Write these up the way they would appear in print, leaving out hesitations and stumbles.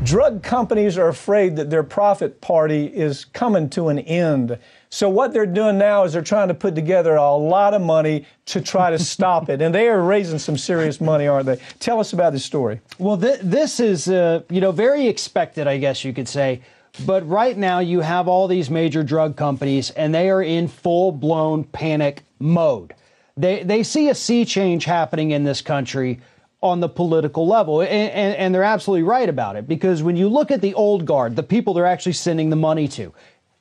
Drug companies are afraid that their profit party is coming to an end. So what they're doing now is they're trying to put together a lot of money to try to stop it. And they are raising some serious money, aren't they? Tell us about this story. Well, this is, very expected, I guess you could say. But right now you have all these major drug companies, and they are in full-blown panic mode. They see a sea change happening in this country on the political level, and they're absolutely right about it, because when you look at the old guard, the people they're actually sending the money to,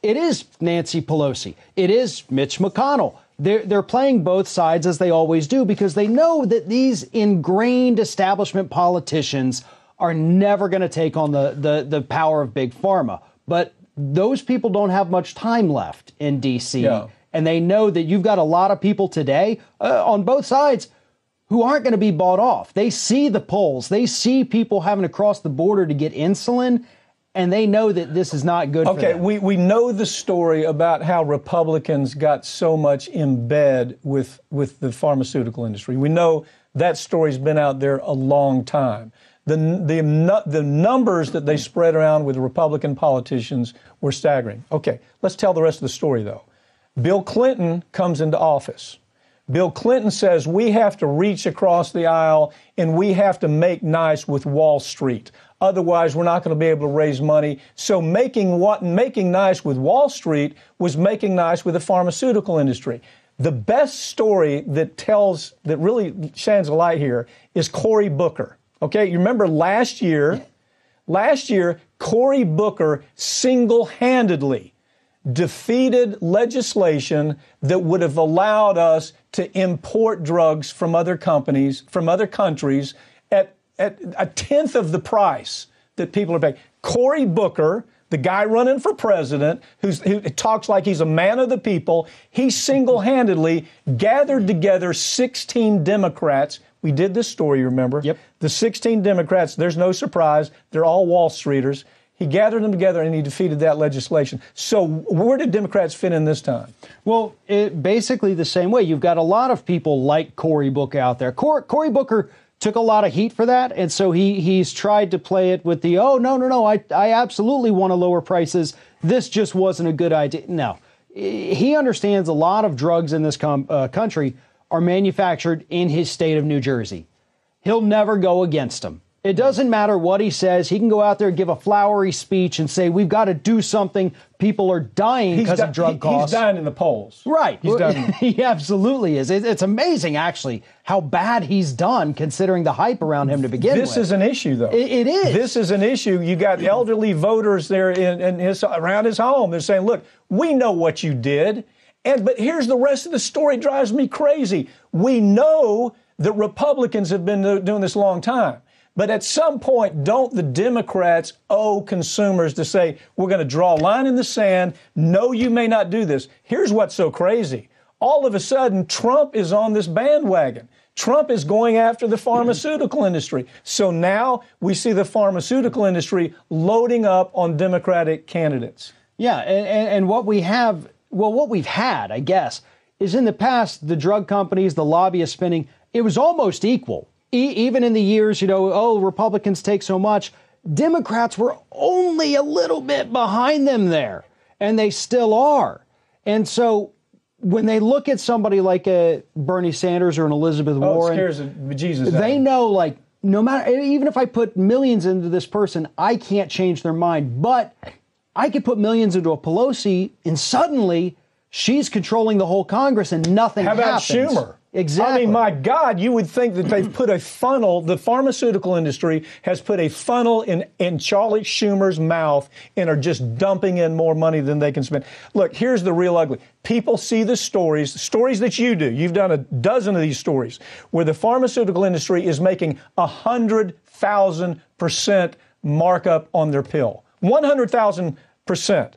it is Nancy Pelosi, it is Mitch McConnell. They're playing both sides, as they always do, because they know that these ingrained establishment politicians are never going to take on the power of big pharma. But those people don't have much time left in D.C., and they know that you've got a lot of people today on both sides who aren't going to be bought off. They see the polls. They see people having to cross the border to get insulin, and they know that this is not good for them. Okay, we know the story about how Republicans got so much in bed with the pharmaceutical industry. We know that story's been out there a long time. The numbers that they spread around with Republican politicians were staggering. Okay, let's tell the rest of the story, though. Bill Clinton comes into office. Bill Clinton says we have to reach across the aisle and we have to make nice with Wall Street. Otherwise, we're not going to be able to raise money. So making nice with Wall Street was making nice with the pharmaceutical industry. The best story that really shines a light here is Cory Booker. Okay, you remember last year, Cory Booker single-handedly defeated legislation that would have allowed us to import drugs from other countries at a tenth of the price that people are paying. Cory Booker, the guy running for president, who talks like he's a man of the people, he single-handedly gathered together 16 Democrats. We did this story, remember? Yep. The 16 Democrats, there's no surprise, they're all Wall Streeters. He gathered them together and he defeated that legislation. So where did Democrats fit in this time? Well, basically the same way. You've got a lot of people like Cory Booker out there. Cory Booker took a lot of heat for that, and so he's tried to play it with the, no, I absolutely want to lower prices. This just wasn't a good idea. No. He understands a lot of drugs in this country are manufactured in his state of New Jersey. He'll never go against them. It doesn't matter what he says. He can go out there and give a flowery speech and say, we've got to do something. People are dying because of drug costs. He's dying in the polls. Right. He's dying. He absolutely is. It's amazing, actually, how bad he's done considering the hype around him to begin with. This is an issue, though. It is. This is an issue. You got elderly voters there around his home. They're saying, look, we know what you did. But here's the rest of the story. Drives me crazy. We know that Republicans have been doing this a long time. But at some point, don't the Democrats owe consumers to say, we're going to draw a line in the sand. No, you may not do this. Here's what's so crazy. All of a sudden, Trump is on this bandwagon. Trump is going after the pharmaceutical industry. So now we see the pharmaceutical industry loading up on Democratic candidates. Yeah, and what we've had, I guess, is in the past, the drug companies, the lobbyist spending, it was almost equal. Even in the years, Republicans take so much, Democrats were only a little bit behind them there, and they still are. And so when they look at somebody like a Bernie Sanders or an Elizabeth Warren, it scares the bejesus out of they them. know, like, no matter, even if I put millions into this person, I can't change their mind. But I could put millions into a Pelosi, and suddenly she's controlling the whole Congress, and nothing happens. How about Schumer? Exactly. I mean, my God, you would think that they've put a funnel, the pharmaceutical industry has put a funnel in Charlie Schumer's mouth and are just dumping in more money than they can spend. Look, here's the real ugly. People see the stories that you do. You've done a dozen of these stories where the pharmaceutical industry is making 100,000% markup on their pill. 100,000%.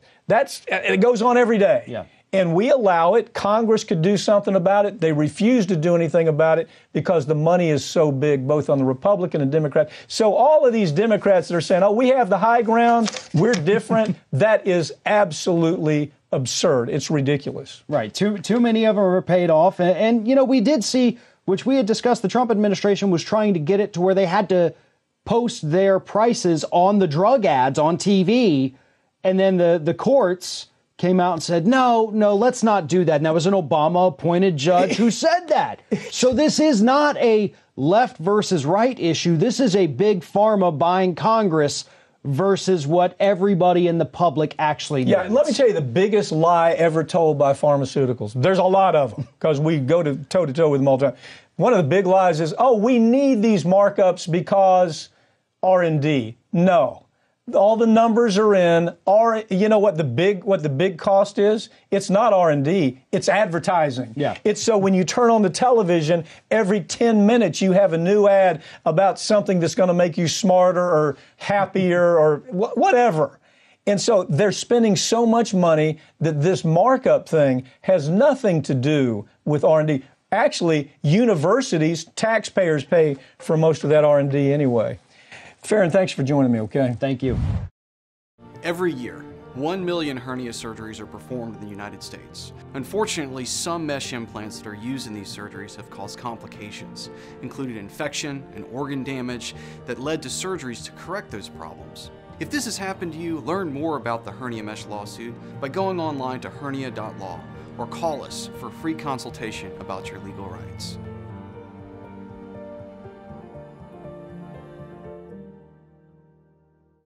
It goes on every day. Yeah. And we allow it. Congress could do something about it. They refuse to do anything about it because the money is so big, both on the Republican and Democrat. So all of these Democrats that are saying, we have the high ground, we're different, that is absolutely absurd. It's ridiculous. Right. Too many of them are paid off. And we did see, which we had discussed, the Trump administration was trying to get it to where they had to post their prices on the drug ads on TV, and then the courts came out and said, no, let's not do that. And that was an Obama-appointed judge who said that. So this is not a left versus right issue. This is a big pharma buying Congress versus what everybody in the public actually needs. Yeah, and let me tell you the biggest lie ever told by pharmaceuticals. There's a lot of them because we go toe-to-toe with them all the time. One of the big lies is, we need these markups because R&D. No. All the numbers are in. You know what the big cost is? It's not R&D. It's advertising. Yeah. It's so when you turn on the television, every 10 minutes you have a new ad about something that's going to make you smarter or happier or whatever. And so they're spending so much money that this markup thing has nothing to do with R&D. Actually, universities, taxpayers pay for most of that R&D anyway. Farron, thanks for joining me, okay? Thank you. Every year, 1 million hernia surgeries are performed in the United States. Unfortunately, some mesh implants that are used in these surgeries have caused complications, including infection and organ damage that led to surgeries to correct those problems. If this has happened to you, learn more about the hernia mesh lawsuit by going online to hernia.law or call us for a free consultation about your legal rights.